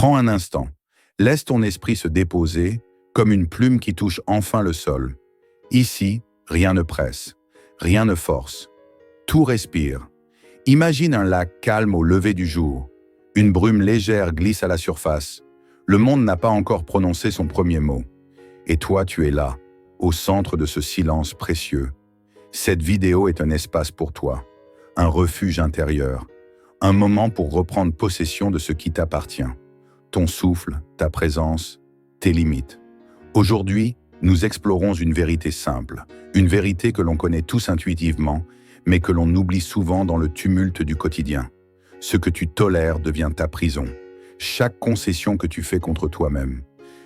Prends un instant. Laisse ton esprit se déposer comme une plume qui touche enfin le sol. Ici, rien ne presse, rien ne force. Tout respire. Imagine un lac calme au lever du jour. Une brume légère glisse à la surface. Le monde n'a pas encore prononcé son premier mot. Et toi, tu es là, au centre de ce silence précieux. Cette vidéo est un espace pour toi, un refuge intérieur, un moment pour reprendre possession de ce qui t'appartient. Ton souffle, ta présence, tes limites. Aujourd'hui, nous explorons une vérité simple, une vérité que l'on connaît tous intuitivement, mais que l'on oublie souvent dans le tumulte du quotidien. Ce que tu tolères devient ta prison. Chaque concession que tu fais contre toi-même,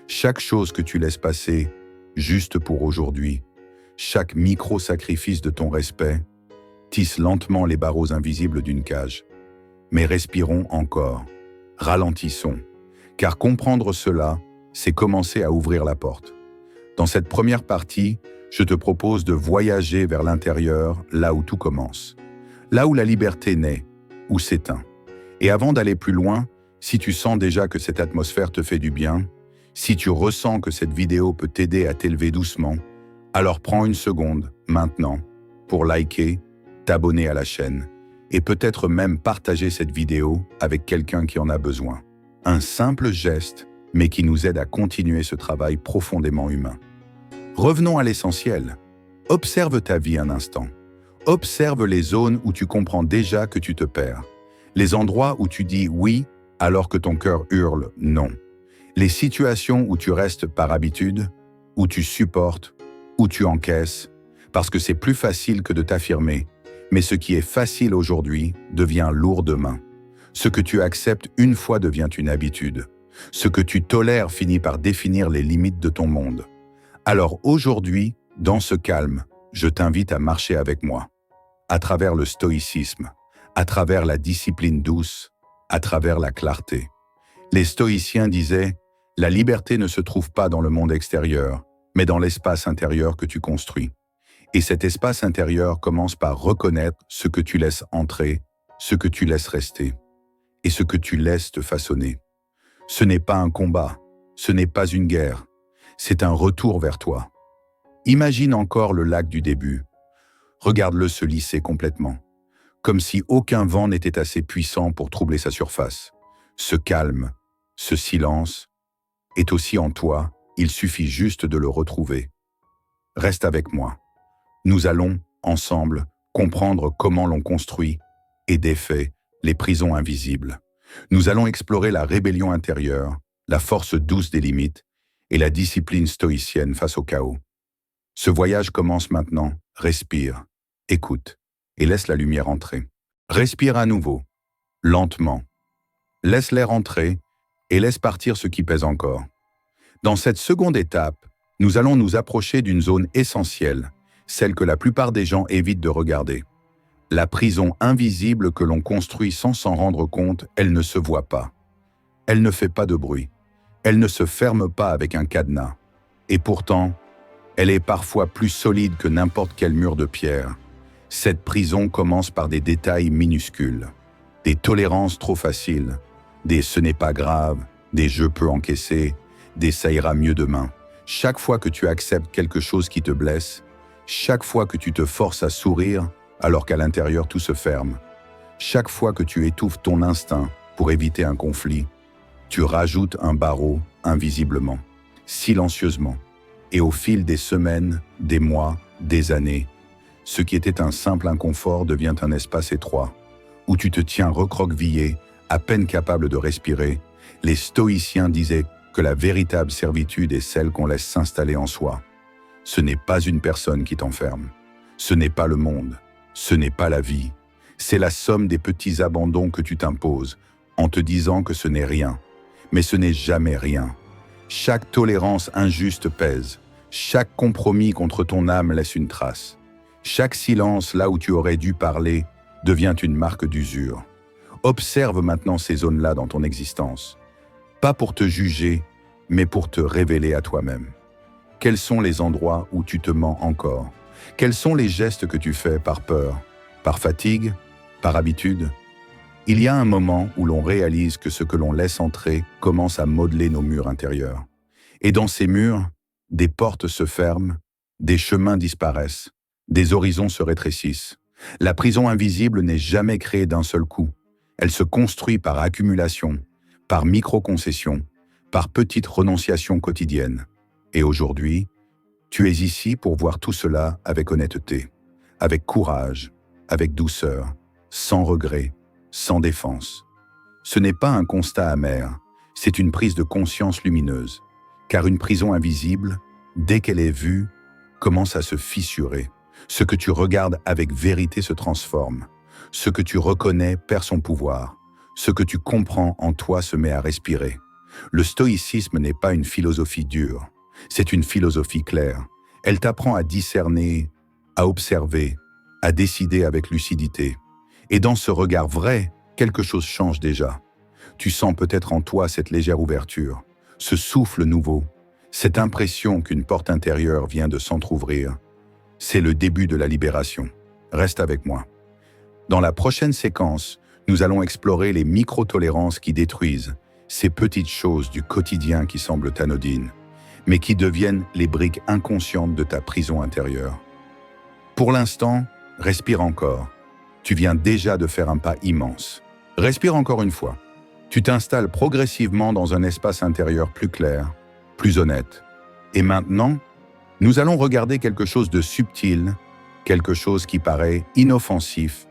chaque chose que tu laisses passer juste pour aujourd'hui, chaque micro-sacrifice de ton respect, tisse lentement les barreaux invisibles d'une cage. Mais respirons encore, ralentissons, car comprendre cela, c'est commencer à ouvrir la porte. Dans cette première partie, je te propose de voyager vers l'intérieur, là où tout commence, là où la liberté naît, où s'éteint. Et avant d'aller plus loin, si tu sens déjà que cette atmosphère te fait du bien, si tu ressens que cette vidéo peut t'aider à t'élever doucement, alors prends une seconde, maintenant, pour liker, t'abonner à la chaîne, et peut-être même partager cette vidéo avec quelqu'un qui en a besoin. Un simple geste, mais qui nous aide à continuer ce travail profondément humain. Revenons à l'essentiel. Observe ta vie un instant. Observe les zones où tu comprends déjà que tu te perds. Les endroits où tu dis oui alors que ton cœur hurle non. Les situations où tu restes par habitude, où tu supportes, où tu encaisses, parce que c'est plus facile que de t'affirmer. Mais ce qui est facile aujourd'hui devient lourd demain. Ce que tu acceptes une fois devient une habitude. Ce que tu tolères finit par définir les limites de ton monde. Alors aujourd'hui, dans ce calme, je t'invite à marcher avec moi, à travers le stoïcisme, à travers la discipline douce, à travers la clarté. Les stoïciens disaient « La liberté ne se trouve pas dans le monde extérieur, mais dans l'espace intérieur que tu construis. » Et cet espace intérieur commence par reconnaître ce que tu laisses entrer, ce que tu laisses rester, et ce que tu laisses te façonner. Ce n'est pas un combat, ce n'est pas une guerre, c'est un retour vers toi. Imagine encore le lac du début. Regarde-le se lisser complètement, comme si aucun vent n'était assez puissant pour troubler sa surface. Ce calme, ce silence, est aussi en toi, il suffit juste de le retrouver. Reste avec moi. Nous allons, ensemble, comprendre comment l'on construit et défait les prisons invisibles. Nous allons explorer la rébellion intérieure, la force douce des limites et la discipline stoïcienne face au chaos. Ce voyage commence maintenant. Respire, écoute et laisse la lumière entrer. Respire à nouveau, lentement. Laisse l'air entrer et laisse partir ce qui pèse encore. Dans cette seconde étape, nous allons nous approcher d'une zone essentielle, celle que la plupart des gens évitent de regarder. La prison invisible que l'on construit sans s'en rendre compte, elle ne se voit pas. Elle ne fait pas de bruit. Elle ne se ferme pas avec un cadenas. Et pourtant, elle est parfois plus solide que n'importe quel mur de pierre. Cette prison commence par des détails minuscules, des tolérances trop faciles, des « ce n'est pas grave », des « je peux encaisser », des « ça ira mieux demain ». Chaque fois que tu acceptes quelque chose qui te blesse, chaque fois que tu te forces à sourire alors qu'à l'intérieur tout se ferme, chaque fois que tu étouffes ton instinct pour éviter un conflit, tu rajoutes un barreau invisiblement, silencieusement. Et au fil des semaines, des mois, des années, ce qui était un simple inconfort devient un espace étroit, où tu te tiens recroquevillé, à peine capable de respirer. Les stoïciens disaient que la véritable servitude est celle qu'on laisse s'installer en soi. Ce n'est pas une personne qui t'enferme. Ce n'est pas le monde. Ce n'est pas la vie. C'est la somme des petits abandons que tu t'imposes, en te disant que ce n'est rien. Mais ce n'est jamais rien. Chaque tolérance injuste pèse. Chaque compromis contre ton âme laisse une trace. Chaque silence là où tu aurais dû parler devient une marque d'usure. Observe maintenant ces zones-là dans ton existence. Pas pour te juger, mais pour te révéler à toi-même. Quels sont les endroits où tu te mens encore? Quels sont les gestes que tu fais par peur, par fatigue, par habitude? Il y a un moment où l'on réalise que ce que l'on laisse entrer commence à modeler nos murs intérieurs. Et dans ces murs, des portes se ferment, des chemins disparaissent, des horizons se rétrécissent. La prison invisible n'est jamais créée d'un seul coup. Elle se construit par accumulation, par micro-concessions, par petites renonciations quotidiennes. Et aujourd'hui, tu es ici pour voir tout cela avec honnêteté, avec courage, avec douceur, sans regret, sans défense. Ce n'est pas un constat amer, c'est une prise de conscience lumineuse, car une prison invisible, dès qu'elle est vue, commence à se fissurer. Ce que tu regardes avec vérité se transforme. Ce que tu reconnais perd son pouvoir. Ce que tu comprends en toi se met à respirer. Le stoïcisme n'est pas une philosophie dure, c'est une philosophie claire. Elle t'apprend à discerner, à observer, à décider avec lucidité. Et dans ce regard vrai, quelque chose change déjà. Tu sens peut-être en toi cette légère ouverture, ce souffle nouveau, cette impression qu'une porte intérieure vient de s'entr'ouvrir. C'est le début de la libération. Reste avec moi. Dans la prochaine séquence, nous allons explorer les micro-tolérances qui détruisent, ces petites choses du quotidien qui semblent anodines, mais qui deviennent les briques inconscientes de ta prison intérieure. Pour l'instant, respire encore. Tu viens déjà de faire un pas immense. Respire encore une fois. Tu t'installes progressivement dans un espace intérieur plus clair, plus honnête. Et maintenant, nous allons regarder quelque chose de subtil, quelque chose qui paraît inoffensif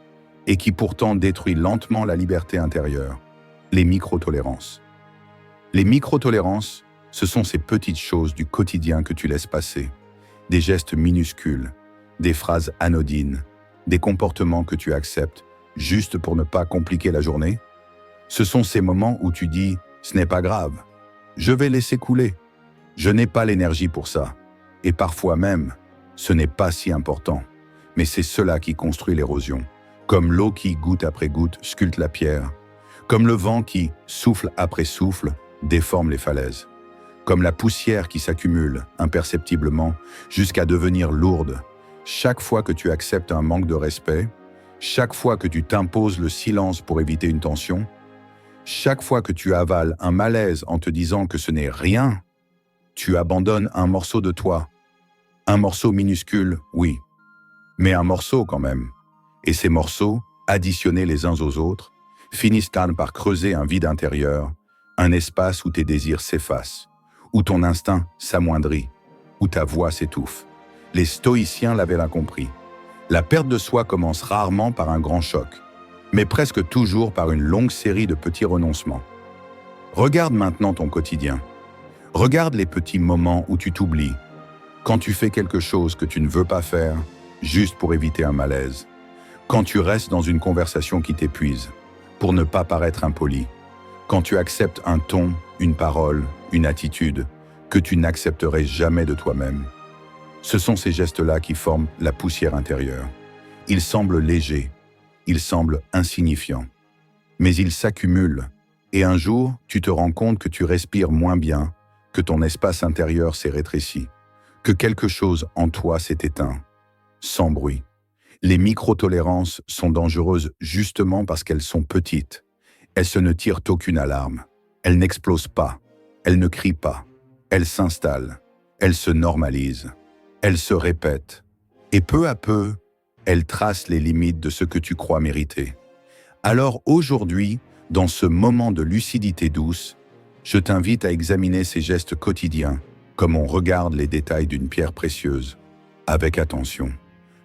et qui pourtant détruit lentement la liberté intérieure, les micro-tolérances. Les micro-tolérances, ce sont ces petites choses du quotidien que tu laisses passer, des gestes minuscules, des phrases anodines, des comportements que tu acceptes juste pour ne pas compliquer la journée. Ce sont ces moments où tu dis « ce n'est pas grave, je vais laisser couler, je n'ai pas l'énergie pour ça ». Et parfois même, ce n'est pas si important, mais c'est cela qui construit l'érosion, comme l'eau qui, goutte après goutte, sculpte la pierre, comme le vent qui, souffle après souffle, déforme les falaises, comme la poussière qui s'accumule imperceptiblement jusqu'à devenir lourde. Chaque fois que tu acceptes un manque de respect, chaque fois que tu t'imposes le silence pour éviter une tension, chaque fois que tu avales un malaise en te disant que ce n'est rien, tu abandonnes un morceau de toi. Un morceau minuscule, oui, mais un morceau quand même. Et ces morceaux, additionnés les uns aux autres, finissent par creuser un vide intérieur, un espace où tes désirs s'effacent, où ton instinct s'amoindrit, où ta voix s'étouffe. Les stoïciens l'avaient là compris. La perte de soi commence rarement par un grand choc, mais presque toujours par une longue série de petits renoncements. Regarde maintenant ton quotidien. Regarde les petits moments où tu t'oublies, quand tu fais quelque chose que tu ne veux pas faire, juste pour éviter un malaise, quand tu restes dans une conversation qui t'épuise, pour ne pas paraître impoli, quand tu acceptes un ton, une parole, une attitude que tu n'accepterais jamais de toi-même. Ce sont ces gestes-là qui forment la poussière intérieure. Ils semblent légers, ils semblent insignifiants, mais ils s'accumulent, et un jour, tu te rends compte que tu respires moins bien, que ton espace intérieur s'est rétréci, que quelque chose en toi s'est éteint, sans bruit. Les micro-tolérances sont dangereuses justement parce qu'elles sont petites. Elles ne tirent aucune alarme. Elles n'explosent pas. Elles ne crient pas. Elles s'installent. Elles se normalisent. Elles se répètent. Et peu à peu, elles tracent les limites de ce que tu crois mériter. Alors aujourd'hui, dans ce moment de lucidité douce, je t'invite à examiner ces gestes quotidiens comme on regarde les détails d'une pierre précieuse, avec attention,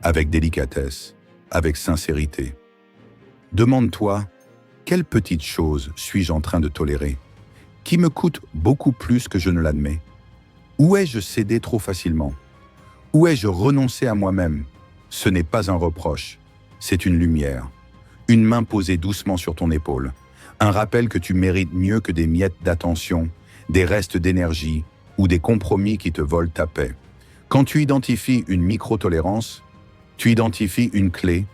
avec délicatesse, avec sincérité. Demande-toi, quelle petite chose suis-je en train de tolérer, qui me coûte beaucoup plus que je ne l'admets? Où ai-je cédé trop facilement? Où ai-je renoncé à moi-même? Ce n'est pas un reproche, c'est une lumière, une main posée doucement sur ton épaule, un rappel que tu mérites mieux que des miettes d'attention, des restes d'énergie ou des compromis qui te volent ta paix. Quand tu identifies une micro-tolérance, tu identifies une clé,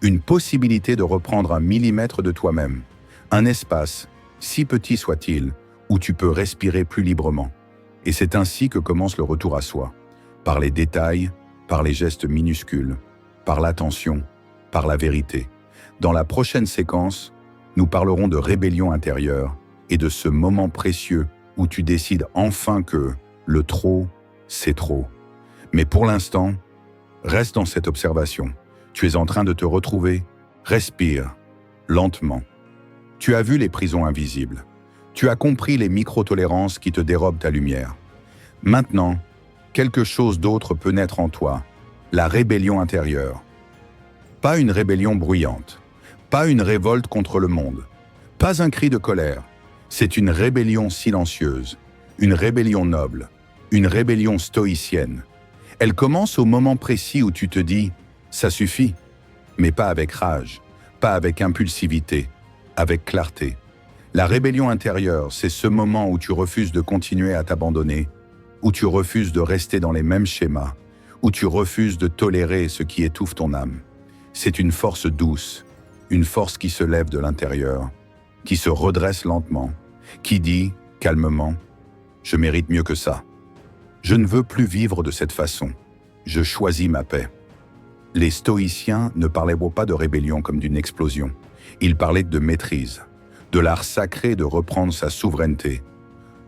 une possibilité de reprendre un millimètre de toi-même, un espace, si petit soit-il, où tu peux respirer plus librement. Et c'est ainsi que commence le retour à soi, par les détails, par les gestes minuscules, par l'attention, par la vérité. Dans la prochaine séquence, nous parlerons de rébellion intérieure et de ce moment précieux où tu décides enfin que le trop, c'est trop. Mais pour l'instant, reste dans cette observation. Tu es en train de te retrouver. Respire, lentement. Tu as vu les prisons invisibles. Tu as compris les micro-tolérances qui te dérobent ta lumière. Maintenant, quelque chose d'autre peut naître en toi, la rébellion intérieure. Pas une rébellion bruyante, pas une révolte contre le monde, pas un cri de colère. C'est une rébellion silencieuse, une rébellion noble, une rébellion stoïcienne. Elle commence au moment précis où tu te dis « ça suffit », mais pas avec rage, pas avec impulsivité, avec clarté. La rébellion intérieure, c'est ce moment où tu refuses de continuer à t'abandonner, où tu refuses de rester dans les mêmes schémas, où tu refuses de tolérer ce qui étouffe ton âme. C'est une force douce, une force qui se lève de l'intérieur, qui se redresse lentement, qui dit, calmement, « Je mérite mieux que ça. Je ne veux plus vivre de cette façon. Je choisis ma paix. » Les stoïciens ne parlaient pas de rébellion comme d'une explosion. Ils parlaient de maîtrise, de l'art sacré de reprendre sa souveraineté,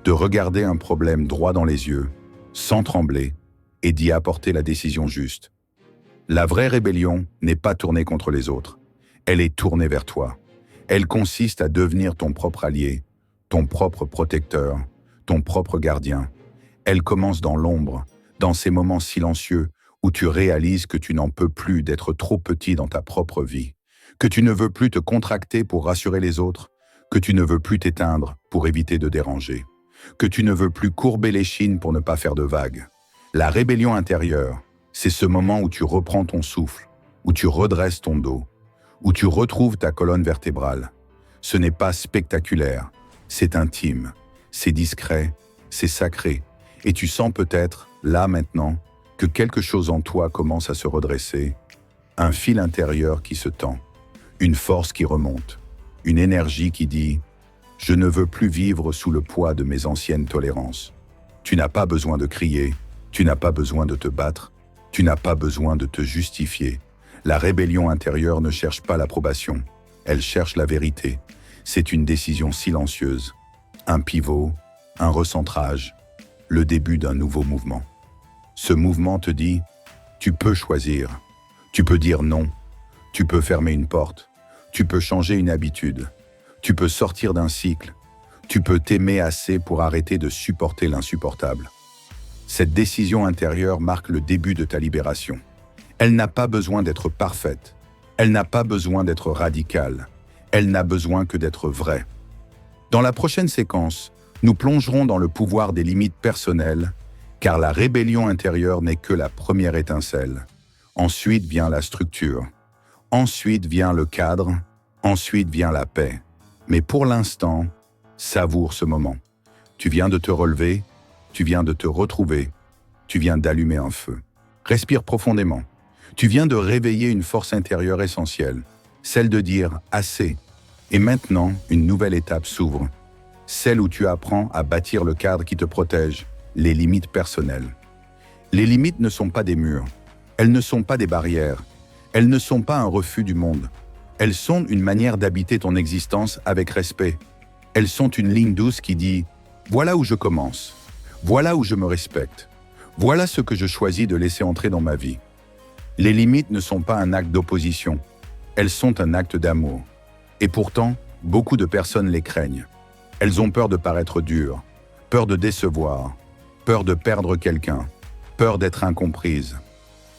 de regarder un problème droit dans les yeux, sans trembler, et d'y apporter la décision juste. La vraie rébellion n'est pas tournée contre les autres. Elle est tournée vers toi. Elle consiste à devenir ton propre allié, ton propre protecteur, ton propre gardien. Elle commence dans l'ombre, dans ces moments silencieux où tu réalises que tu n'en peux plus d'être trop petit dans ta propre vie, que tu ne veux plus te contracter pour rassurer les autres, que tu ne veux plus t'éteindre pour éviter de déranger, que tu ne veux plus courber l'échine pour ne pas faire de vagues. La rébellion intérieure, c'est ce moment où tu reprends ton souffle, où tu redresses ton dos, où tu retrouves ta colonne vertébrale. Ce n'est pas spectaculaire, c'est intime, c'est discret, c'est sacré, et tu sens peut-être, là maintenant, que quelque chose en toi commence à se redresser, un fil intérieur qui se tend, une force qui remonte, une énergie qui dit « Je ne veux plus vivre sous le poids de mes anciennes tolérances. » Tu n'as pas besoin de crier, tu n'as pas besoin de te battre, tu n'as pas besoin de te justifier. La rébellion intérieure ne cherche pas l'approbation, elle cherche la vérité. C'est une décision silencieuse, un pivot, un recentrage, le début d'un nouveau mouvement. Ce mouvement te dit « Tu peux choisir, tu peux dire non, tu peux fermer une porte, tu peux changer une habitude, tu peux sortir d'un cycle, tu peux t'aimer assez pour arrêter de supporter l'insupportable. » Cette décision intérieure marque le début de ta libération. Elle n'a pas besoin d'être parfaite, elle n'a pas besoin d'être radicale, elle n'a besoin que d'être vraie. Dans la prochaine séquence, nous plongerons dans le pouvoir des limites personnelles, car la rébellion intérieure n'est que la première étincelle. Ensuite vient la structure, ensuite vient le cadre, ensuite vient la paix. Mais pour l'instant, savoure ce moment. Tu viens de te relever, tu viens de te retrouver, tu viens d'allumer un feu. Respire profondément. Tu viens de réveiller une force intérieure essentielle, celle de dire « assez ». Et maintenant, une nouvelle étape s'ouvre, celle où tu apprends à bâtir le cadre qui te protège, les limites personnelles. Les limites ne sont pas des murs, elles ne sont pas des barrières, elles ne sont pas un refus du monde. Elles sont une manière d'habiter ton existence avec respect. Elles sont une ligne douce qui dit « Voilà où je commence, voilà où je me respecte, voilà ce que je choisis de laisser entrer dans ma vie. » Les limites ne sont pas un acte d'opposition, elles sont un acte d'amour. Et pourtant, beaucoup de personnes les craignent. Elles ont peur de paraître dures, peur de décevoir, peur de perdre quelqu'un, peur d'être incomprises.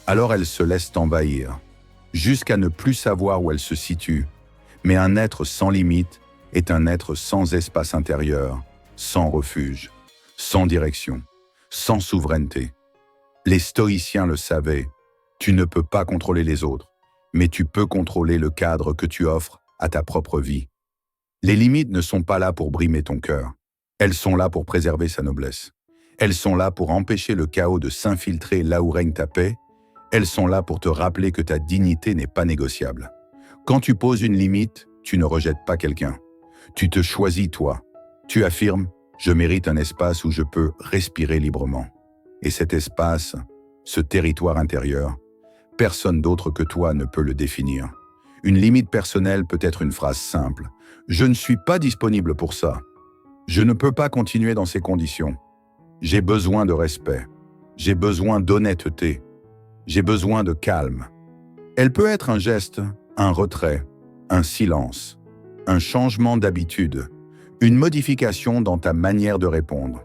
Alors elles se laissent envahir, jusqu'à ne plus savoir où elles se situent. Mais un être sans limite est un être sans espace intérieur, sans refuge, sans direction, sans souveraineté. Les stoïciens le savaient, tu ne peux pas contrôler les autres, mais tu peux contrôler le cadre que tu offres à ta propre vie. Les limites ne sont pas là pour brimer ton cœur, elles sont là pour préserver sa noblesse. Elles sont là pour empêcher le chaos de s'infiltrer là où règne ta paix. Elles sont là pour te rappeler que ta dignité n'est pas négociable. Quand tu poses une limite, tu ne rejettes pas quelqu'un. Tu te choisis toi. Tu affirmes « Je mérite un espace où je peux respirer librement. » Et cet espace, ce territoire intérieur, personne d'autre que toi ne peut le définir. Une limite personnelle peut être une phrase simple. Je ne suis pas disponible pour ça. Je ne peux pas continuer dans ces conditions. J'ai besoin de respect. J'ai besoin d'honnêteté. J'ai besoin de calme. Elle peut être un geste, un retrait, un silence, un changement d'habitude, une modification dans ta manière de répondre.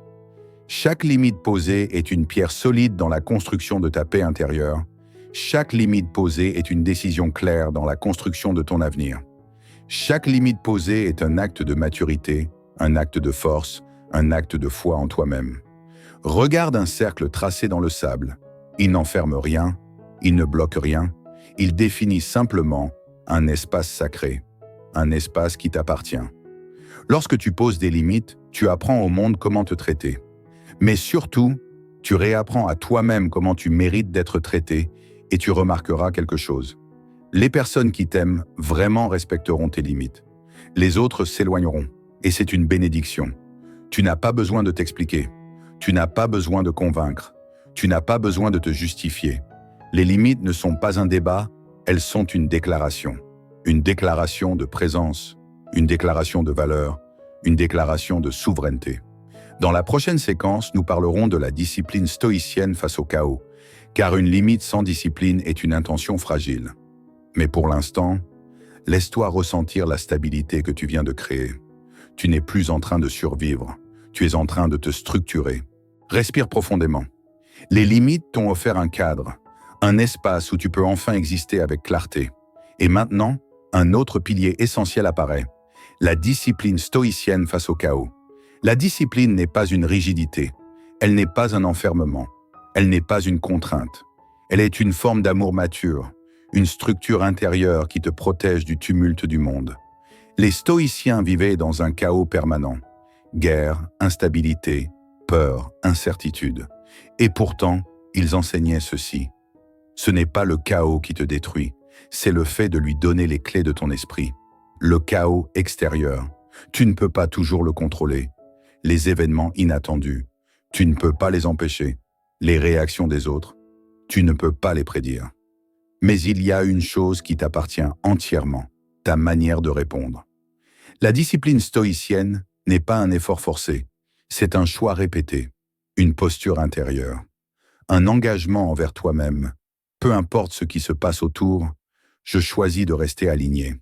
Chaque limite posée est une pierre solide dans la construction de ta paix intérieure. Chaque limite posée est une décision claire dans la construction de ton avenir. Chaque limite posée est un acte de maturité, un acte de force, un acte de foi en toi-même. Regarde un cercle tracé dans le sable. Il n'enferme rien, il ne bloque rien, il définit simplement un espace sacré, un espace qui t'appartient. Lorsque tu poses des limites, tu apprends au monde comment te traiter. Mais surtout, tu réapprends à toi-même comment tu mérites d'être traité et tu remarqueras quelque chose. Les personnes qui t'aiment vraiment respecteront tes limites. Les autres s'éloigneront et c'est une bénédiction. Tu n'as pas besoin de t'expliquer. Tu n'as pas besoin de convaincre. Tu n'as pas besoin de te justifier. Les limites ne sont pas un débat, elles sont une déclaration. Une déclaration de présence, une déclaration de valeur, une déclaration de souveraineté. Dans la prochaine séquence, nous parlerons de la discipline stoïcienne face au chaos, car une limite sans discipline est une intention fragile. Mais pour l'instant, laisse-toi ressentir la stabilité que tu viens de créer. Tu n'es plus en train de survivre, tu es en train de te structurer. Respire profondément. Les limites t'ont offert un cadre, un espace où tu peux enfin exister avec clarté. Et maintenant, un autre pilier essentiel apparaît, la discipline stoïcienne face au chaos. La discipline n'est pas une rigidité, elle n'est pas un enfermement, elle n'est pas une contrainte. Elle est une forme d'amour mature, une structure intérieure qui te protège du tumulte du monde. Les stoïciens vivaient dans un chaos permanent. Guerre, instabilité, peur, incertitude. Et pourtant, ils enseignaient ceci. Ce n'est pas le chaos qui te détruit, c'est le fait de lui donner les clés de ton esprit. Le chaos extérieur, tu ne peux pas toujours le contrôler. Les événements inattendus, tu ne peux pas les empêcher. Les réactions des autres, tu ne peux pas les prédire. Mais il y a une chose qui t'appartient entièrement, ta manière de répondre. La discipline stoïcienne n'est pas un effort forcé, c'est un choix répété, une posture intérieure, un engagement envers toi-même. Peu importe ce qui se passe autour, je choisis de rester aligné.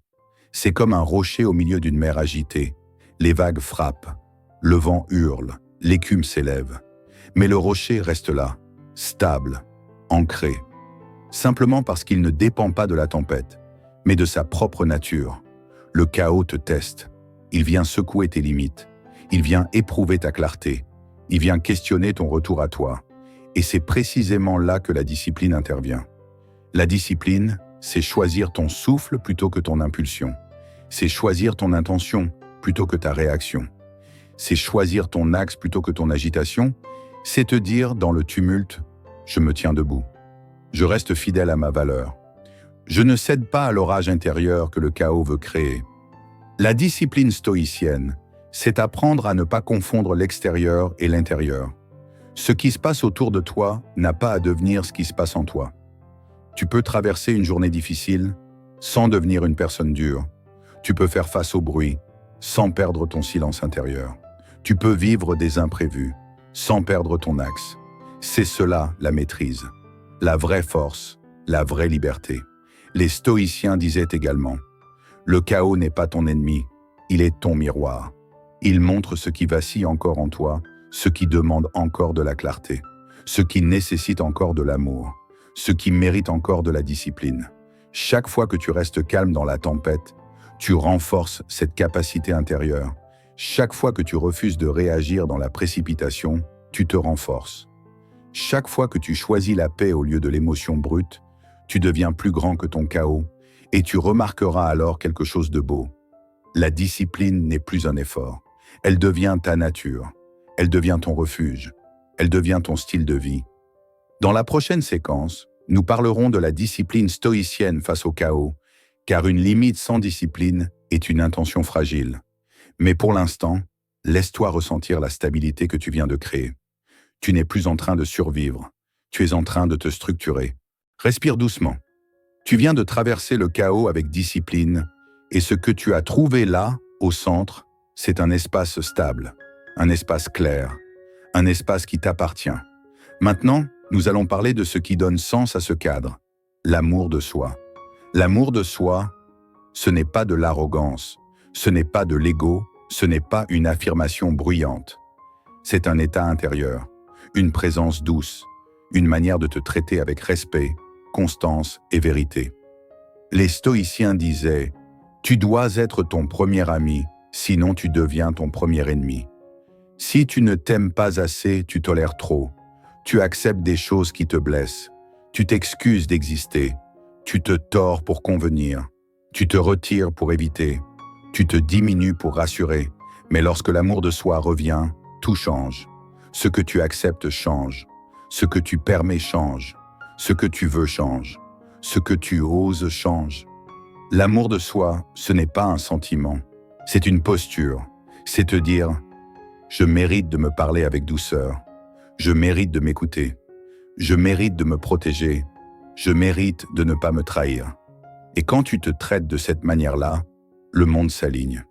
C'est comme un rocher au milieu d'une mer agitée. Les vagues frappent, le vent hurle, l'écume s'élève. Mais le rocher reste là, stable, ancré, simplement parce qu'il ne dépend pas de la tempête, mais de sa propre nature. Le chaos te teste, il vient secouer tes limites, il vient éprouver ta clarté, il vient questionner ton retour à toi. Et c'est précisément là que la discipline intervient. La discipline, c'est choisir ton souffle plutôt que ton impulsion. C'est choisir ton intention plutôt que ta réaction. C'est choisir ton axe plutôt que ton agitation. C'est te dire dans le tumulte, je me tiens debout. Je reste fidèle à ma valeur. Je ne cède pas à l'orage intérieur que le chaos veut créer. La discipline stoïcienne, c'est apprendre à ne pas confondre l'extérieur et l'intérieur. Ce qui se passe autour de toi n'a pas à devenir ce qui se passe en toi. Tu peux traverser une journée difficile sans devenir une personne dure. Tu peux faire face au bruit sans perdre ton silence intérieur. Tu peux vivre des imprévus sans perdre ton axe. C'est cela la maîtrise, la vraie force, la vraie liberté. Les stoïciens disaient également, le chaos n'est pas ton ennemi, il est ton miroir. Il montre ce qui vacille encore en toi, ce qui demande encore de la clarté, ce qui nécessite encore de l'amour, ce qui mérite encore de la discipline. Chaque fois que tu restes calme dans la tempête, tu renforces cette capacité intérieure. Chaque fois que tu refuses de réagir dans la précipitation, tu te renforces. Chaque fois que tu choisis la paix au lieu de l'émotion brute, tu deviens plus grand que ton chaos et tu remarqueras alors quelque chose de beau. La discipline n'est plus un effort. Elle devient ta nature. Elle devient ton refuge. Elle devient ton style de vie. Dans la prochaine séquence, nous parlerons de la discipline stoïcienne face au chaos, car une limite sans discipline est une intention fragile. Mais pour l'instant, laisse-toi ressentir la stabilité que tu viens de créer. Tu n'es plus en train de survivre, tu es en train de te structurer. Respire doucement. Tu viens de traverser le chaos avec discipline, et ce que tu as trouvé là Au centre, c'est un espace stable, un espace clair, un espace qui t'appartient. Maintenant, nous allons parler de ce qui donne sens à ce cadre, l'amour de soi. L'amour de soi, ce n'est pas de l'arrogance, ce n'est pas de l'ego, ce n'est pas une affirmation bruyante. C'est un état intérieur, une présence douce, une manière de te traiter avec respect, constance et vérité. Les stoïciens disaient « Tu dois être ton premier ami, sinon tu deviens ton premier ennemi. Si tu ne t'aimes pas assez, tu tolères trop. Tu acceptes des choses qui te blessent. Tu t'excuses d'exister. Tu te tords pour convenir. Tu te retires pour éviter. Tu te diminues pour rassurer. Mais lorsque l'amour de soi revient, tout change. Ce que tu acceptes change. Ce que tu permets change. Ce que tu veux change. Ce que tu oses change. L'amour de soi, ce n'est pas un sentiment. C'est une posture. C'est te dire « Je mérite de me parler avec douceur. Je mérite de m'écouter. Je mérite de me protéger. Je mérite de ne pas me trahir. » Et quand tu te traites de cette manière-là, le monde s'aligne.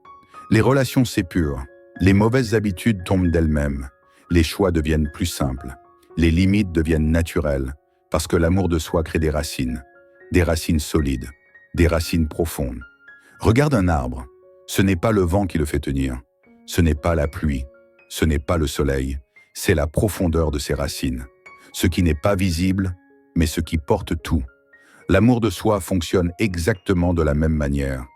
Les relations s'épurent. Les mauvaises habitudes tombent d'elles-mêmes. Les choix deviennent plus simples. Les limites deviennent naturelles. Parce que l'amour de soi crée des racines solides, des racines profondes. Regarde un arbre. Ce n'est pas le vent qui le fait tenir. Ce n'est pas la pluie. Ce n'est pas le soleil. C'est la profondeur de ses racines. Ce qui n'est pas visible, mais ce qui porte tout. L'amour de soi fonctionne exactement de la même manière.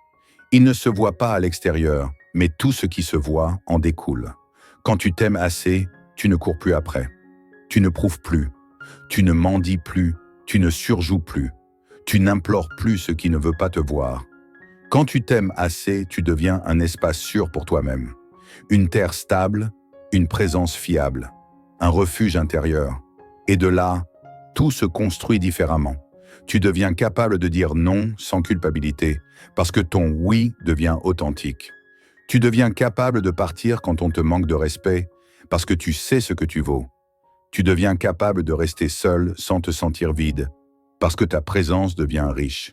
Il ne se voit pas à l'extérieur, mais tout ce qui se voit en découle. Quand tu t'aimes assez, tu ne cours plus après. Tu ne prouves plus. Tu ne mendis plus. Tu ne surjoues plus. Tu n'implores plus ce qui ne veut pas te voir. Quand tu t'aimes assez, tu deviens un espace sûr pour toi-même. Une terre stable, une présence fiable, un refuge intérieur. Et de là, tout se construit différemment. Tu deviens capable de dire non sans culpabilité, parce que ton oui devient authentique. Tu deviens capable de partir quand on te manque de respect, parce que tu sais ce que tu vaux. Tu deviens capable de rester seul sans te sentir vide, parce que ta présence devient riche.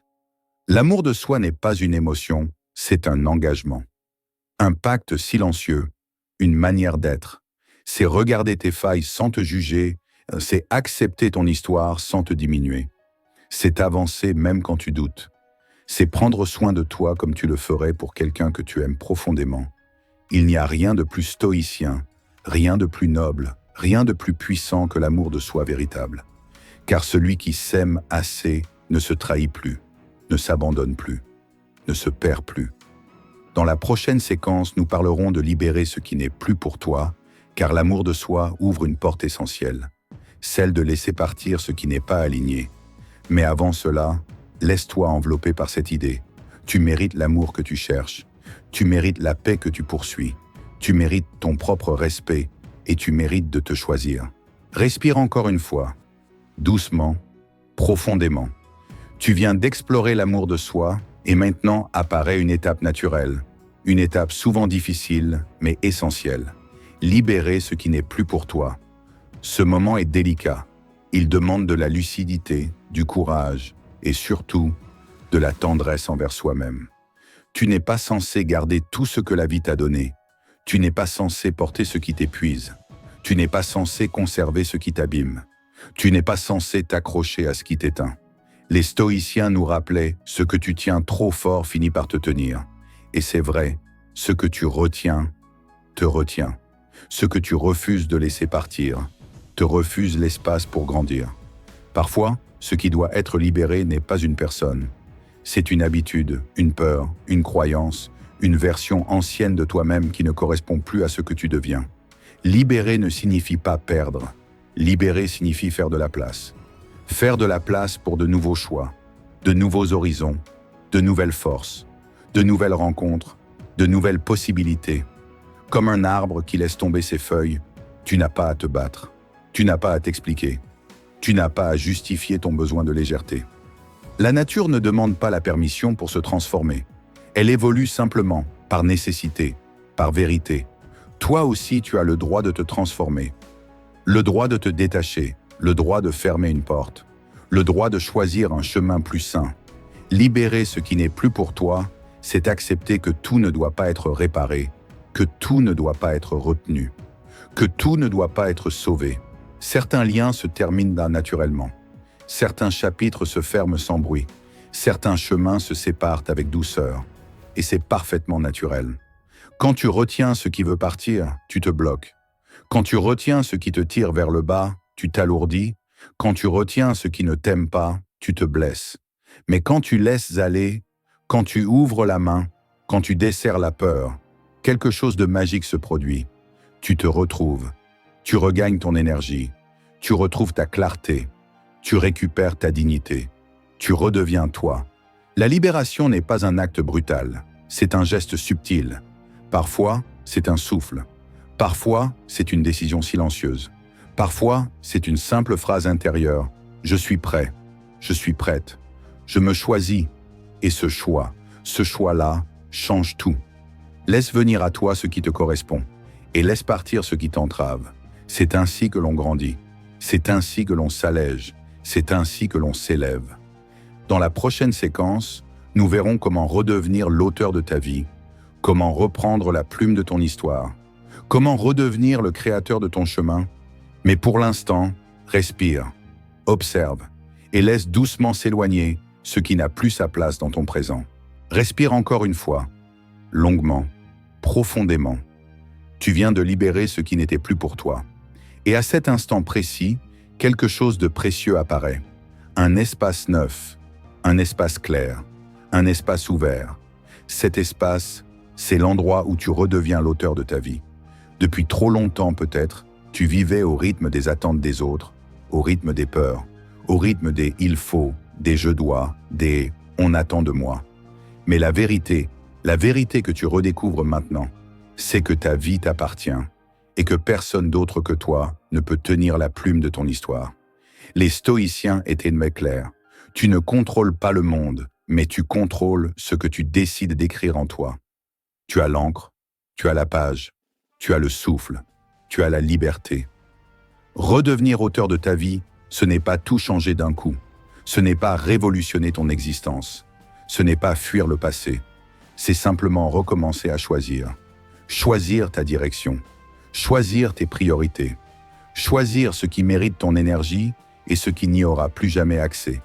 L'amour de soi n'est pas une émotion, c'est un engagement. Un pacte silencieux, une manière d'être. C'est regarder tes failles sans te juger, c'est accepter ton histoire sans te diminuer. C'est avancer même quand tu doutes. C'est prendre soin de toi comme tu le ferais pour quelqu'un que tu aimes profondément. Il n'y a rien de plus stoïcien, rien de plus noble, rien de plus puissant que l'amour de soi véritable. Car celui qui s'aime assez ne se trahit plus, ne s'abandonne plus, ne se perd plus. Dans la prochaine séquence, nous parlerons de libérer ce qui n'est plus pour toi, car l'amour de soi ouvre une porte essentielle, celle de laisser partir ce qui n'est pas aligné. Mais avant cela, laisse-toi envelopper par cette idée. Tu mérites l'amour que tu cherches, tu mérites la paix que tu poursuis, tu mérites ton propre respect et tu mérites de te choisir. Respire encore une fois, doucement, profondément. Tu viens d'explorer l'amour de soi et maintenant apparaît une étape naturelle, une étape souvent difficile mais essentielle. Libérer ce qui n'est plus pour toi. Ce moment est délicat. Il demande de la lucidité, du courage et surtout de la tendresse envers soi-même. Tu n'es pas censé garder tout ce que la vie t'a donné. Tu n'es pas censé porter ce qui t'épuise. Tu n'es pas censé conserver ce qui t'abîme. Tu n'es pas censé t'accrocher à ce qui t'éteint. Les stoïciens nous rappelaient « ce que tu tiens trop fort finit par te tenir ». Et c'est vrai, ce que tu retiens, te retient. Ce que tu refuses de laisser partir, te refuse l'espace pour grandir. Parfois, ce qui doit être libéré n'est pas une personne. C'est une habitude, une peur, une croyance, une version ancienne de toi-même qui ne correspond plus à ce que tu deviens. Libérer ne signifie pas perdre. Libérer signifie faire de la place. Faire de la place pour de nouveaux choix, de nouveaux horizons, de nouvelles forces, de nouvelles rencontres, de nouvelles possibilités. Comme un arbre qui laisse tomber ses feuilles, tu n'as pas à te battre, tu n'as pas à t'expliquer, tu n'as pas à justifier ton besoin de légèreté. La nature ne demande pas la permission pour se transformer. Elle évolue simplement, par nécessité, par vérité. Toi aussi, tu as le droit de te transformer, le droit de te détacher, le droit de fermer une porte, le droit de choisir un chemin plus sain. Libérer ce qui n'est plus pour toi, C'est accepter que tout ne doit pas être réparé, que tout ne doit pas être retenu, que tout ne doit pas être sauvé. Certains liens se terminent naturellement. Certains chapitres se ferment sans bruit. Certains chemins se séparent avec douceur. Et c'est parfaitement naturel. Quand tu retiens ce qui veut partir, tu te bloques. Quand tu retiens ce qui te tire vers le bas, tu t'alourdis. Quand tu retiens ce qui ne t'aime pas, tu te blesses. Mais quand tu laisses aller, quand tu ouvres la main, quand tu desserres la peur, quelque chose de magique se produit. Tu te retrouves. Tu regagnes ton énergie. Tu retrouves ta clarté. Tu récupères ta dignité. Tu redeviens toi. La libération n'est pas un acte brutal. C'est un geste subtil. Parfois, c'est un souffle. Parfois, c'est une décision silencieuse. Parfois, c'est une simple phrase intérieure. Je suis prêt. Je suis prête. Je me choisis. Et ce choix-là, change tout. Laisse venir à toi ce qui te correspond. Et laisse partir ce qui t'entrave. C'est ainsi que l'on grandit. C'est ainsi que l'on s'allège. C'est ainsi que l'on s'élève. Dans la prochaine séquence, nous verrons comment redevenir l'auteur de ta vie, comment reprendre la plume de ton histoire, comment redevenir le créateur de ton chemin. Mais pour l'instant, respire, observe et laisse doucement s'éloigner ce qui n'a plus sa place dans ton présent. Respire encore une fois, longuement, profondément. Tu viens de libérer ce qui n'était plus pour toi. Et à cet instant précis, quelque chose de précieux apparaît. Un espace neuf, un espace clair, un espace ouvert. Cet espace, c'est l'endroit où tu redeviens l'auteur de ta vie. Depuis trop longtemps peut-être, tu vivais au rythme des attentes des autres, au rythme des peurs, au rythme des « il faut », des « je dois », des « on attend de moi ». Mais la vérité que tu redécouvres maintenant, c'est que ta vie t'appartient et que personne d'autre que toi ne peut tenir la plume de ton histoire. Les stoïciens étaient mais clairs. Tu ne contrôles pas le monde, mais tu contrôles ce que tu décides d'écrire en toi. Tu as l'encre, tu as la page, tu as le souffle, tu as la liberté. Redevenir auteur de ta vie, ce n'est pas tout changer d'un coup. Ce n'est pas révolutionner ton existence. Ce n'est pas fuir le passé. C'est simplement recommencer à choisir. Choisir ta direction. Choisir tes priorités. Choisir ce qui mérite ton énergie et ce qui n'y aura plus jamais accès.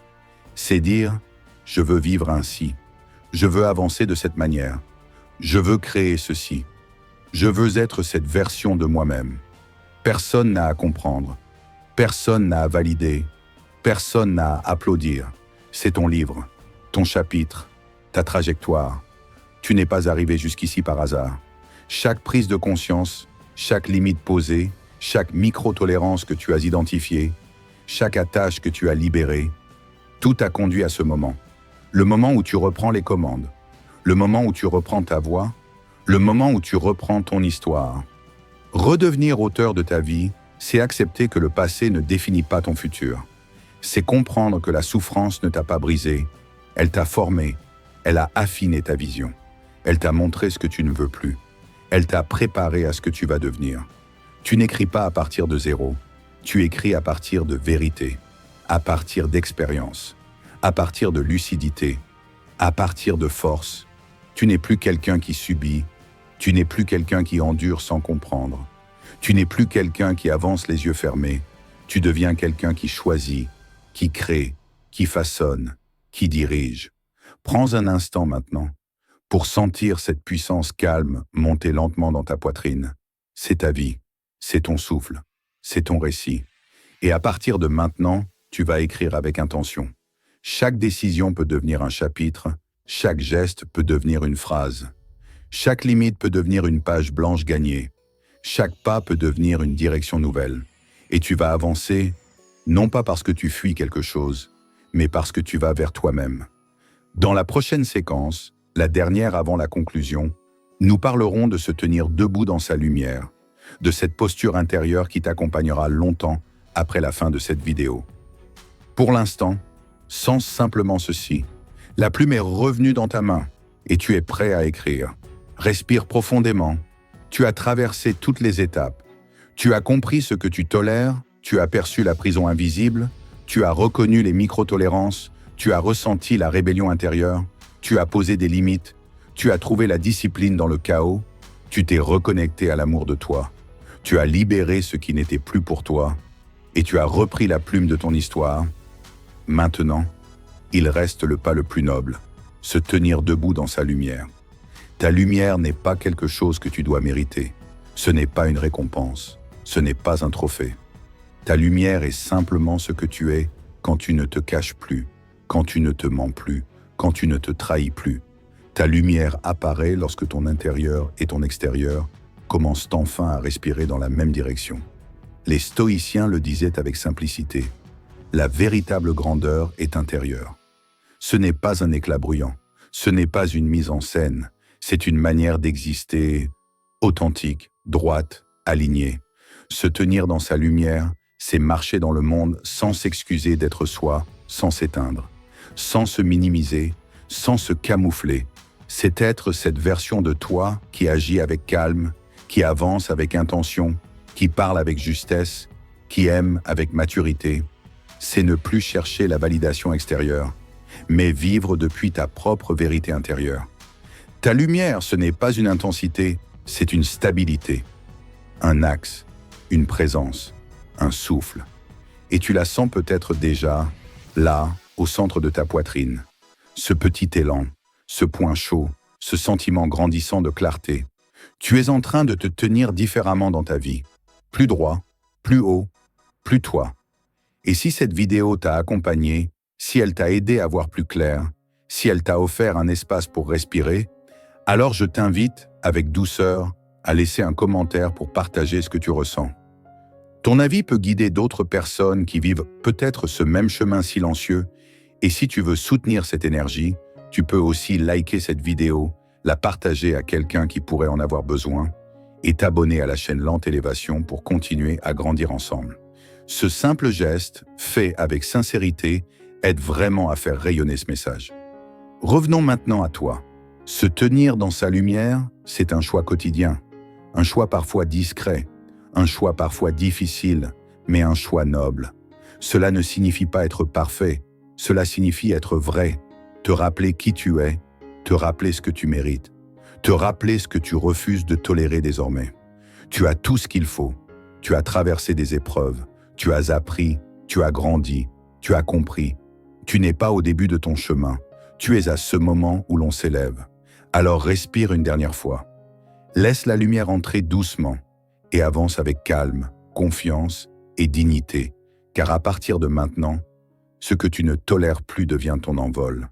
C'est dire « je veux vivre ainsi ». Je veux avancer de cette manière. Je veux créer ceci. Je veux être cette version de moi-même. Personne n'a à comprendre. Personne n'a à valider. Personne n'a à applaudir. C'est ton livre, ton chapitre, ta trajectoire. Tu n'es pas arrivé jusqu'ici par hasard. Chaque prise de conscience, chaque limite posée, chaque micro-tolérance que tu as identifiée, chaque attache que tu as libérée, tout a conduit à ce moment. Le moment où tu reprends les commandes, le moment où tu reprends ta voix, le moment où tu reprends ton histoire. Redevenir auteur de ta vie, c'est accepter que le passé ne définit pas ton futur. C'est comprendre que la souffrance ne t'a pas brisé, elle t'a formé, elle a affiné ta vision. Elle t'a montré ce que tu ne veux plus. Elle t'a préparé à ce que tu vas devenir. Tu n'écris pas à partir de zéro, tu écris à partir de vérité, à partir d'expérience, à partir de lucidité, à partir de force. Tu n'es plus quelqu'un qui subit, tu n'es plus quelqu'un qui endure sans comprendre. Tu n'es plus quelqu'un qui avance les yeux fermés, tu deviens quelqu'un qui choisit, qui crée, qui façonne, qui dirige. Prends un instant maintenant pour sentir cette puissance calme monter lentement dans ta poitrine. C'est ta vie, c'est ton souffle, c'est ton récit. Et à partir de maintenant, tu vas écrire avec intention. Chaque décision peut devenir un chapitre, chaque geste peut devenir une phrase. Chaque limite peut devenir une page blanche gagnée. Chaque pas peut devenir une direction nouvelle. Et tu vas avancer, non pas parce que tu fuis quelque chose, mais parce que tu vas vers toi-même. Dans la prochaine séquence, la dernière avant la conclusion, nous parlerons de se tenir debout dans sa lumière, de cette posture intérieure qui t'accompagnera longtemps après la fin de cette vidéo. Pour l'instant, sens simplement ceci. La plume est revenue dans ta main et tu es prêt à écrire. Respire profondément. Tu as traversé toutes les étapes. Tu as compris ce que tu tolères, tu as perçu la prison invisible, tu as reconnu les micro-tolérances, tu as ressenti la rébellion intérieure, tu as posé des limites, Tu as trouvé la discipline dans le chaos, tu t'es reconnecté à l'amour de toi, tu as libéré ce qui n'était plus pour toi, et tu as repris la plume de ton histoire. Maintenant, il reste le pas le plus noble, se tenir debout dans sa lumière. Ta lumière n'est pas quelque chose que tu dois mériter, ce n'est pas une récompense, ce n'est pas un trophée. Ta lumière est simplement ce que tu es quand tu ne te caches plus, quand tu ne te mens plus, quand tu ne te trahis plus. Ta lumière apparaît lorsque ton intérieur et ton extérieur commencent enfin à respirer dans la même direction. Les stoïciens le disaient avec simplicité. La véritable grandeur est intérieure. Ce n'est pas un éclat bruyant, ce n'est pas une mise en scène, c'est une manière d'exister authentique, droite, alignée. Se tenir dans sa lumière, c'est marcher dans le monde sans s'excuser d'être soi, sans s'éteindre, sans se minimiser, sans se camoufler. C'est être cette version de toi qui agit avec calme, qui avance avec intention, qui parle avec justesse, qui aime avec maturité. C'est ne plus chercher la validation extérieure, mais vivre depuis ta propre vérité intérieure. Ta lumière, ce n'est pas une intensité, c'est une stabilité, un axe, une présence, un souffle. Et tu la sens peut-être déjà, là, au centre de ta poitrine. Ce petit élan, ce point chaud, ce sentiment grandissant de clarté. Tu es en train de te tenir différemment dans ta vie. Plus droit, plus haut, plus toi. Et si cette vidéo t'a accompagné, si elle t'a aidé à voir plus clair, si elle t'a offert un espace pour respirer, alors je t'invite, avec douceur, à laisser un commentaire pour partager ce que tu ressens. Ton avis peut guider d'autres personnes qui vivent peut-être ce même chemin silencieux, et si tu veux soutenir cette énergie, tu peux aussi liker cette vidéo, la partager à quelqu'un qui pourrait en avoir besoin, et t'abonner à la chaîne Lente Élévation pour continuer à grandir ensemble. Ce simple geste, fait avec sincérité, aide vraiment à faire rayonner ce message. Revenons maintenant à toi. Se tenir dans sa lumière, c'est un choix quotidien, un choix parfois discret, un choix parfois difficile, mais un choix noble. Cela ne signifie pas être parfait, cela signifie être vrai, te rappeler qui tu es, te rappeler ce que tu mérites, te rappeler ce que tu refuses de tolérer désormais. Tu as tout ce qu'il faut, tu as traversé des épreuves, tu as appris, tu as grandi, tu as compris. Tu n'es pas au début de ton chemin, tu es à ce moment où l'on s'élève. Alors respire une dernière fois. Laisse la lumière entrer doucement et avance avec calme, confiance et dignité, car à partir de maintenant, ce que tu ne tolères plus devient ton envol.